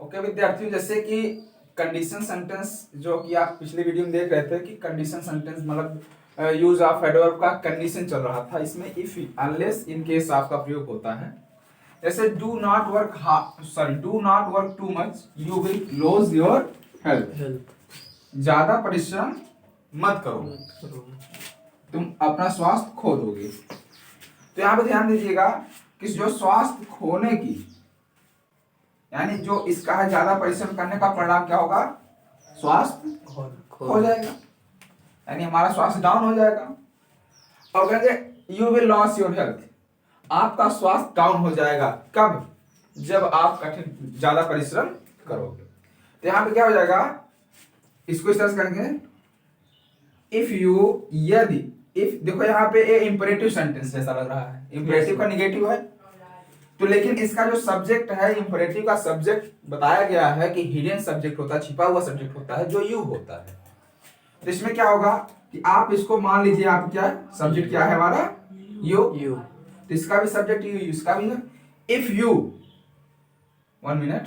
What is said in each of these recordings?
Okay विद्यार्थियों, जैसे कि कंडीशन सेंटेंस जो कि आप पिछले वीडियो में देख रहे थे कि कंडीशन सेंटेंस मतलब यूज ऑफ एडवर्ब का कंडीशन चल रहा था। इसमें इफ अनलेस इन केस आपका प्रयोग होता है। जैसे do not work too much you will lose your health. ज्यादा परिश्रम मत करो, तुम अपना स्वास्थ्य खो दोगे। तो यहाँ पे ध्यान दीजिएगा कि जो स्वास्थ्य खोने की यानी जो इसका है ज्यादा परिश्रम करने का परिणाम क्या होगा? स्वास्थ्य खो जाएगा, यानी हमारा स्वास्थ्य डाउन हो जाएगा। और कहेंगे you will loss your health, आपका स्वास्थ्य डाउन हो जाएगा। कब? जब आप कठिन ज्यादा परिश्रम करोगे। तो यहाँ पे क्या हो जाएगा, इसको इस तरह से करेंगे इफ यू, यदि, इफ देखो यहाँ पे ए इंपरेटिव सेंटेंस जैसा लग रहा है, इंपरेटिव का निगेटिव है तो, लेकिन इसका जो सब्जेक्ट है इंपरेटिव का सब्जेक्ट बताया गया है कि हिडन सब्जेक्ट होता है, छिपा हुआ सब्जेक्ट होता है जो यू होता है। तो इसमें क्या होगा कि आप इसको मान लीजिए, आप क्या सब्जेक्ट क्या है हमारा? यू। तो इसका भी सब्जेक्ट यू, इसका भी है। If you, 1 minute,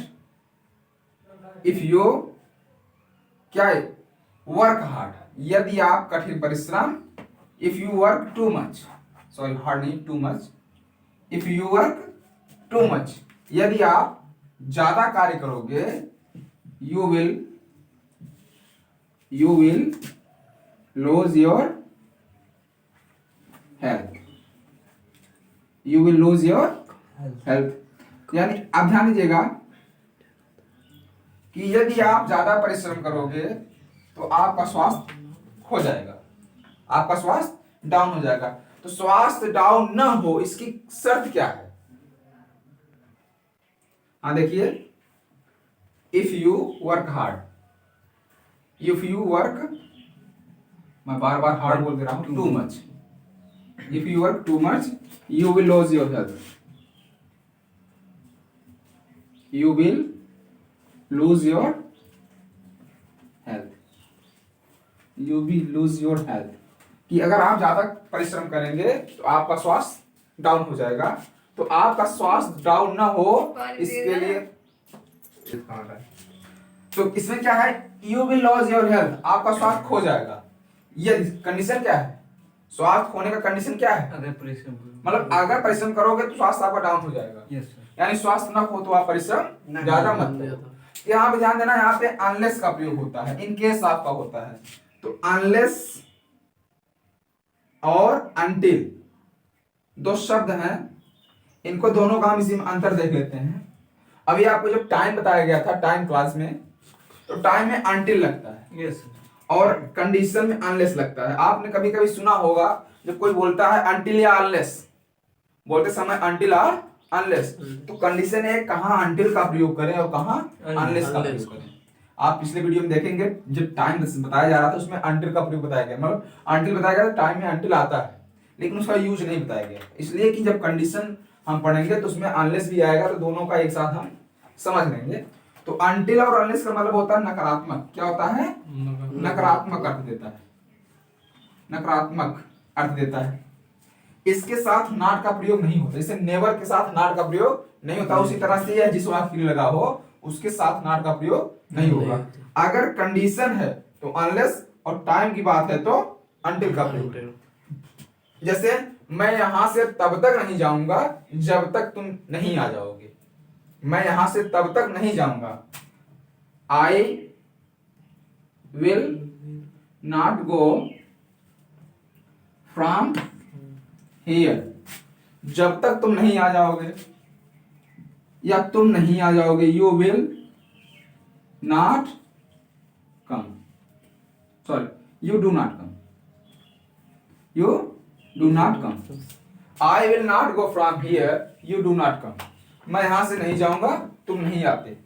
if you क्या है? वर्क हार्ड, यदि आप कठिन परिश्रम, if you work too much, sorry hard नहीं, too much, if you work too much, यदि आप ज्यादा कार्य करोगे, you will lose your health, you will lose your health. यानी आप ध्यान दीजिएगा कि यदि आप ज्यादा परिश्रम करोगे तो आपका स्वास्थ्य खो जाएगा, आपका स्वास्थ्य डाउन हो जाएगा। तो स्वास्थ्य डाउन न हो इसकी शर्त क्या है? हाँ देखिए, if you work hard, if you work, मैं बार बार हार्ड बोल दे रहा हूं, to much, if you work too much you will lose your health, you will lose your health, you will lose your health. कि अगर आप ज्यादा परिश्रम करेंगे तो आपका स्वास्थ्य डाउन हो जाएगा। तो आपका स्वास्थ्य डाउन ना हो इसके लिए, तो इसमें क्या है? You will loss your health, आपका स्वास्थ्य खो जाएगा। ये कंडीशन क्या है? स्वास्थ्य खोने का कंडीशन क्या है? अगर परिश्रम मतलब अगर परिश्रम करोगे तो स्वास्थ्य आपका डाउन हो जाएगा। यानी स्वास्थ्य ना हो तो आप परिश्रम ज्यादा मत करो। यहाँ पे ध्यान देना, यहाँ पे अनलेस का प्रयोग होता है, इन केस आपका होता है। तो अनलेस और अनटिल दो शब्द हैं, इनको दोनों का हम इसी में अंतर देख लेते हैं। अभी आपको जब टाइम बताया गया था टाइम क्लास में, तो टाइम में अनटिल लगता है और कंडीशन में अनलेस लगता है। आपने कभी कभी सुना होगा जब कोई बोलता है अनटिल या अनलेस, बोलते समय अनटिल और अनलेस, तो कंडीशन है कहाँ अनटिल का प्रयोग करें और कहाँ अनलेस का प्रयोग करें। आप पिछले वीडियो में देखेंगे जब टाइम बताया जा रहा था उसमें अनटिल का प्रयोग बताया गया, मतलब अनटिल बताया गया, टाइम में अनटिल आता है लेकिन उसका यूज नहीं बताया गया, इसलिए कि जब कंडीशन हम पढ़ेंगे तो उसमें अनलेस भी आएगा, तो दोनों का एक साथ हम समझ लेंगे। तो अनटिल और अनलेस का मतलब होता है नकारात्मक। क्या होता है? नकारात्मक अर्थ देता है, नकारात्मक अर्थ देता है। इसके साथ नॉट का प्रयोग नहीं होता, जैसे नेवर के साथ नॉट का प्रयोग नहीं होता, उसी तरह से यह जिस वाक्य के लिए लगा हो उसके साथ नॉट का प्रयोग नहीं होगा। अगर कंडीशन है तो अनलेस और टाइम की बात है तो अनटिल का प्रयोग। जैसे मैं यहां से तब तक नहीं जाऊंगा जब तक तुम नहीं आ जाओगे, मैं यहां से तब तक नहीं जाऊंगा, I will not go from here, जब तक तुम नहीं आ जाओगे या तुम नहीं आ जाओगे, you will not come, sorry you do not come, you do not come, I will not go from here, you do not come, मैं यहां से नहीं जाऊंगा तुम नहीं आते,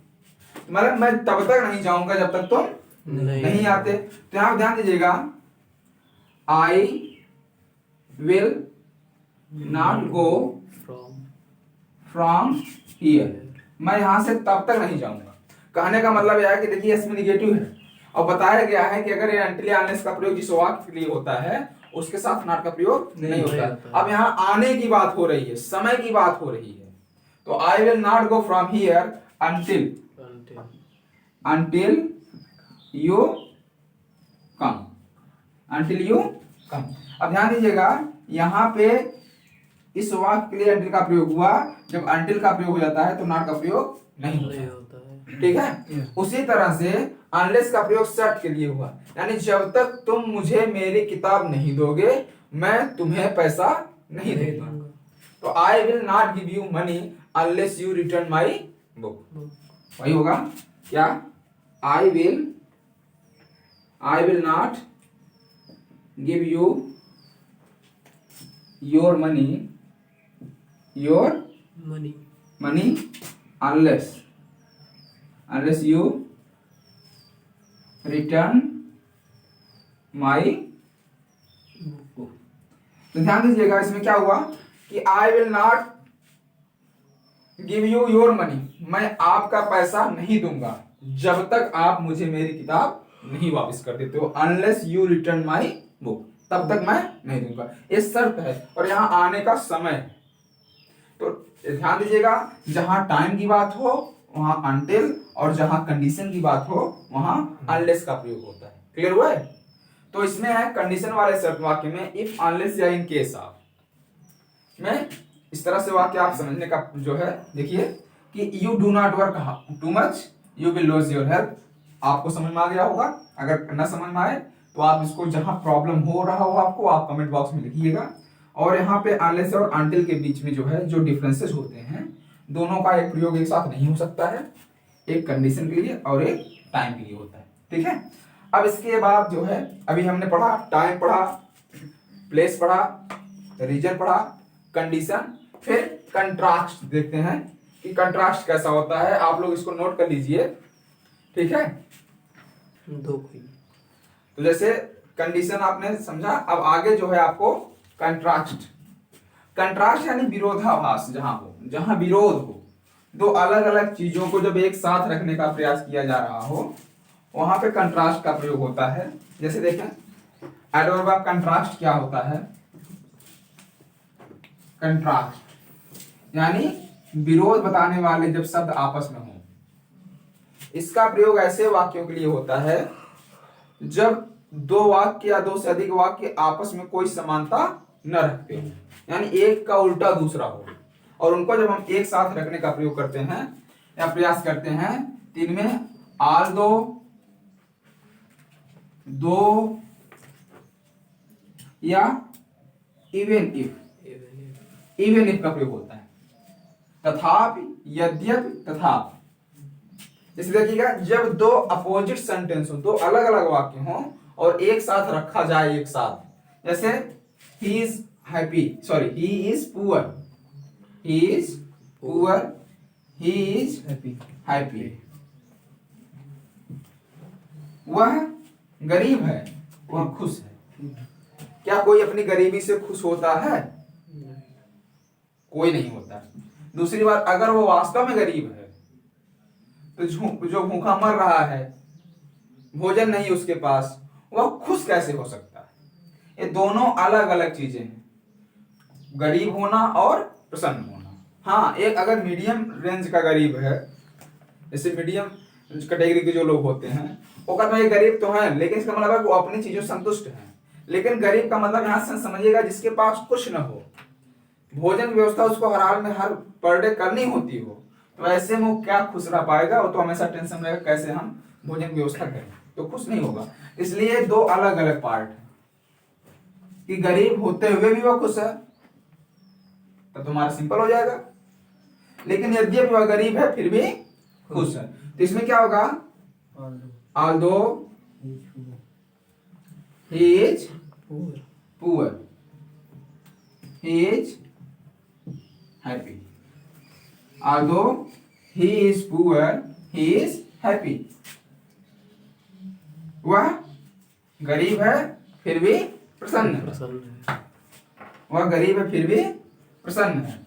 मतलब मैं तब तक नहीं जाऊंगा जब तक तुम नहीं आते। तो यहां ध्यान दीजिएगा, I will not go from here, मैं यहां से तब तक नहीं जाऊंगा। कहने का मतलब यह है कि देखिए इसमें निगेटिव है और बताया गया है कि अगर ये अनटिल या अनलेस का प्रयोग जिस वाक्य के लिए होता है उसके साथ नॉट का प्रयोग नहीं होता। अब यहाँ आने की बात हो रही है, समय की बात हो रही है, तो I will not go from here until until you come, until you come। अब ध्यान दीजिएगा, यहाँ पे इस वाक्य के लिए until का प्रयोग हुआ। जब until का प्रयोग हो जाता है तो not का प्रयोग नहीं होता है, ठीक है। उसी तरह से unless का प्रयोग शर्त के लिए हुआ, यानी जब तक तुम मुझे मेरी किताब नहीं दोगे मैं तुम्हें पैसा नहीं दूंगा। तो I will not give you money unless you return my book, वही होगा क्या? I will not give you your money unless you return my book। तो ध्यान दीजिएगा, इसमें क्या हुआ कि I will not give you your money, मैं आपका पैसा नहीं दूंगा जब तक आप मुझे मेरी किताब नहीं वापस कर देते हो। unless you return my book, तब तक मैं नहीं दूंगा, ये शर्त है। और यहाँ आने का समय है, तो ध्यान दीजिएगा, जहां टाइम की बात हो वहां until, और जहां कंडीशन की बात हो वहां unless का प्रयोग होता है। क्लियर हुआ है? तो इसमें है कंडीशन वाले शर्त वाक्य में if, unless या in case ऑफ में इस तरह से वाक्य आप समझने का जो है, देखिए कि you do not work too much you will lose your health. आपको समझ में आ गया होगा। अगर न समझ में आए तो आप इसको जहां प्रॉब्लम हो रहा हो आपको, आप कमेंट बॉक्स में लिखिएगा। और यहाँ पे unless और until के बीच में जो है जो डिफरेंसेस होते हैं, दोनों का एक प्रयोग एक साथ नहीं हो सकता है, एक कंडीशन के लिए और एक टाइम के लिए होता है, ठीक है। अब इसके बाद जो है, अभी हमने पढ़ा टाइम, पढ़ा प्लेस, पढ़ा रीजन, पढ़ा कंडीशन, फिर कंट्रास्ट देखते हैं कि कंट्रास्ट कैसा होता है। आप लोग इसको नोट कर लीजिए, ठीक है। तो जैसे कंडीशन आपने समझा, अब आगे जो है आपको कंट्रास्ट। कंट्रास्ट यानी विरोधाभास, जहां हो, जहां विरोध हो, दो अलग अलग चीजों को जब एक साथ रखने का प्रयास किया जा रहा हो वहां पे कंट्रास्ट का प्रयोग होता है। जैसे देखें, एडवर्ब ऑफ कंट्रास्ट क्या होता है? कंट्रास्ट यानी विरोध बताने वाले जब शब्द आपस में हो। इसका प्रयोग ऐसे वाक्यों के लिए होता है जब दो वाक्य या दो से अधिक वाक्य आपस में कोई समानता न रखते हो, यानी एक का उल्टा दूसरा हो, और उनको जब हम एक साथ रखने का प्रयोग करते हैं या प्रयास करते हैं, तो इनमें आल्दो, दो या इवन इफ का प्रयोग होता है। तथापि, यद्यपि, तथापि। जैसे देखिएगा, जब दो अपोजिट सेंटेंस हो, दो अलग अलग वाक्य हो और एक साथ रखा जाए एक साथ, जैसे he is happy, sorry, he is poor, he is poor, he is happy। वह गरीब है, वह खुश है। क्या कोई अपनी गरीबी से खुश होता है? कोई नहीं होता। दूसरी बात, अगर वो वास्तव में गरीब है तो जो भूखा मर रहा है, भोजन नहीं उसके पास, वह खुश कैसे हो सकता है? ये दोनों अलग अलग चीजें हैं, गरीब होना और प्रसन्न होना। हाँ, एक अगर मीडियम रेंज का गरीब है, जैसे मीडियम कैटेगरी के जो लोग होते हैं, वो कहते हैं ये गरीब तो है, लेकिन इसका मतलब है वो अपनी चीजों से संतुष्ट है। लेकिन गरीब का मतलब यहाँ से समझिएगा जिसके पास कुछ न हो, भोजन व्यवस्था उसको हर हाल में हर पर डे करनी होती हो, तो ऐसे में वो क्या खुश रह पाएगा? वो तो हमेशा टेंशन रहेगा कैसे हम भोजन व्यवस्था करें, तो खुश नहीं होगा। इसलिए दो अलग अलग पार्ट है कि गरीब होते हुए भी वह खुश है, तो तुम्हारा सिंपल हो जाएगा। लेकिन यद्यपि वह गरीब है फिर भी खुश है, तो इसमें क्या होगा? although he is poor, he is happy। although he is poor, he is happy। वह गरीब है फिर भी प्रसन्न है। वह गरीब है फिर भी प्रसन्न है।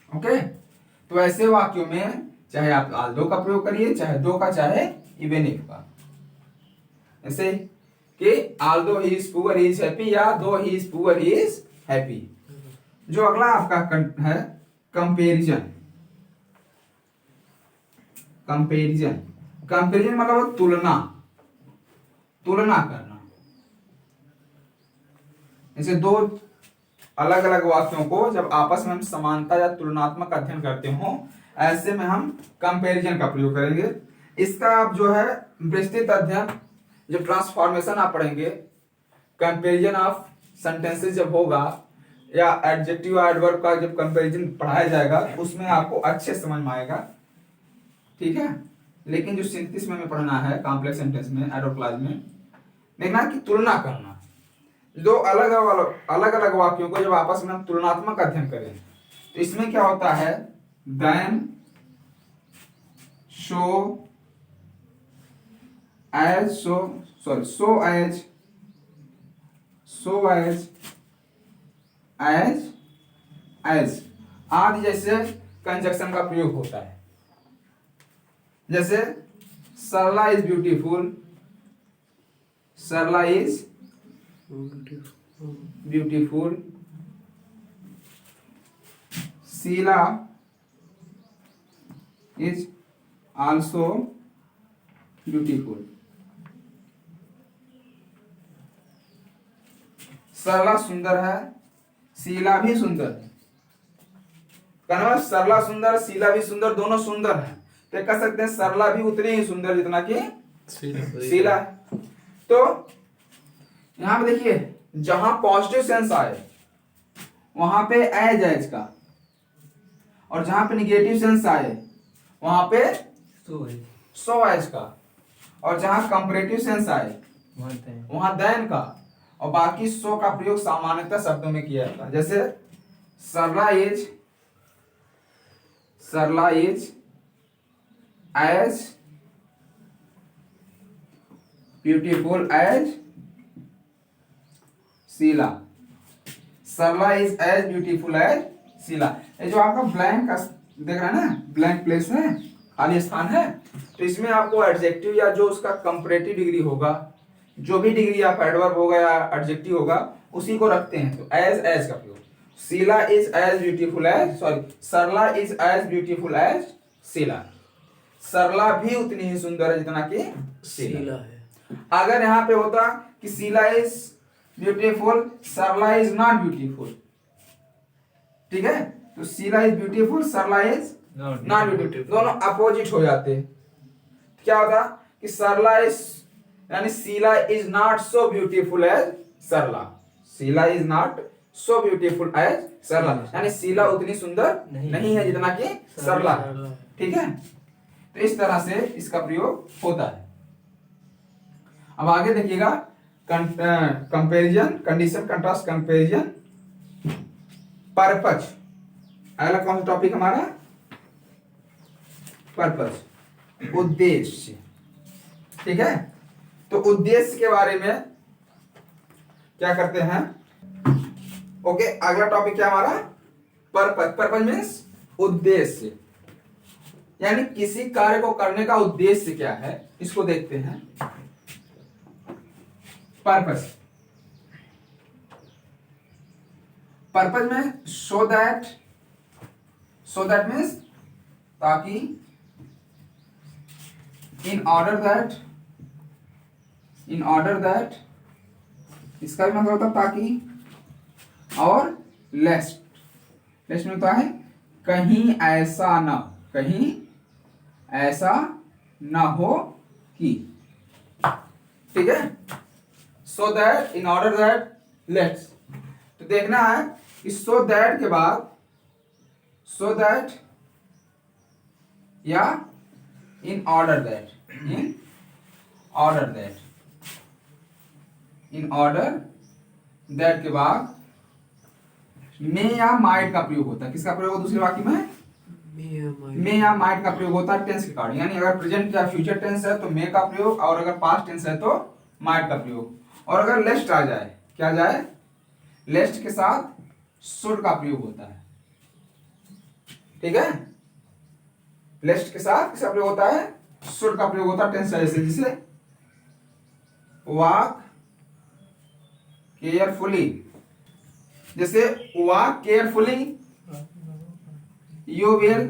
ओके, तो ऐसे वाक्यों में चाहे आप although का प्रयोग करिए, चाहे दो का, चाहे even if का। ऐसे कि although he is poor he is happy, या though he is poor he is happy। जो अगला आपका है कंपैरिजन। कंपेरिजन, कंपेरिजन मतलब तुलना, तुलना करना। जैसे दो अलग अलग वाक्यों को जब आपस में हम समानता या तुलनात्मक अध्ययन करते हो, ऐसे में हम कंपैरिजन का प्रयोग करेंगे। इसका आप जो है विस्तृत अध्ययन, जब ट्रांसफॉर्मेशन आप पढ़ेंगे, कंपैरिजन ऑफ सेंटेंसेस जब होगा, या एडजेक्टिव एडवर्ब का जब कंपैरिजन पढ़ाया जाएगा, उसमें आपको अच्छे समझ में आएगा, ठीक है। लेकिन जो सिंथेसिस में हमें पढ़ना है कॉम्प्लेक्स सेंटेंस में, एडवर्ब क्लॉज में, देखना कि तुलना करना, दो अलग अलग वाक्यों को जब आपस में हम तुलनात्मक अध्ययन करें, तो इसमें क्या होता है, then, so as, so as आदि जैसे कंजक्शन का प्रयोग होता है। जैसे Sarla is beautiful, Sarla is beautiful, Sheela is also beautiful. Sarla सुंदर है, शीला भी सुंदर है। कहना सरला सुंदर, शीला भी सुंदर, दोनों सुंदर हैं, तो कह सकते हैं सरला भी उतनी ही सुंदर जितना कि शीला। तो यहां पे देखिए, जहां पॉजिटिव सेंस आए वहां पे एज का, और जहां पे निगेटिव सेंस आए वहां पे सो एज का, और जहां कंपैरेटिव सेंस आए वहां देन का, और बाकी सो का प्रयोग सामान्यतः शब्दों में किया जाता है। जैसे Sarla is as beautiful as Sheela, Sarla is as beautiful as Sheela. ये जो आपका ब्लैंक देख रहा है ना, ब्लैंक प्लेस है, खाली स्थान है, तो इसमें आपको एडजेक्टिव या जो उसका कंपैरेटिव डिग्री होगा, जो भी डिग्री आप एडवर्ब होगा या एडजेक्टिव होगा, उसी को रखते हैं। तो एज का प्रयोग, Sheela is as beautiful as, Sarla is as beautiful as Sheela, Sarla भी उतनी ही सुंदर है जितना कि शीला है। अगर यहाँ पे होता कि Sheela is beautiful, Sarla is not beautiful, ठीक है, तो Sheela is beautiful, Sarla is not beautiful, दोनों अपोजिट हो जाते। क्या होता कि सरला इज, यानी Sheela is not so beautiful as Sarla, Sheela is not so beautiful as Sarla, यानी शीला उतनी सुंदर नहीं है जितना कि सरला, ठीक है। तो इस तरह से इसका प्रयोग होता है। अब आगे देखिएगा, comparison, condition, contrast, comparison, purpose. अगला कौन सा टॉपिक हमारा, पर्पज, उद्देश्य, ठीक है। तो उद्देश्य के बारे में क्या करते हैं, ओके। अगला टॉपिक क्या हमारा, पर्पज। पर्पज मीन्स उद्देश्य, यानी किसी कार्य को करने का उद्देश्य क्या है, इसको देखते हैं। पर्पज, पर्पज में सो दैट मीन्स ताकि, इन ऑर्डर दैट, इसका भी मतलब होता है ताकि, और लेस्ट में होता है कहीं ऐसा न हो कि, ठीक है। So that, in order that, let's, तो देखना है कि सो दैट के बाद सो दैट या in order that, in order that के बाद मे या माइट का प्रयोग होता है। किसका प्रयोग होता है दूसरे वाक्य में, मे या माइट का प्रयोग होता है टेंस के कारण, यानी अगर प्रेजेंट या फ्यूचर टेंस है तो मे का प्रयोग, और अगर पास्ट टेंस है तो माइट का प्रयोग। और अगर लेस्ट आ जाए, क्या जाए, लेस्ट के साथ शुड का प्रयोग होता है, ठीक है। लेस्ट के साथ किसका प्रयोग होता है, शुड का प्रयोग होता है टेंस जैसे, जिसे वॉक केयरफुली, जैसे वॉक केयरफुली, यू विल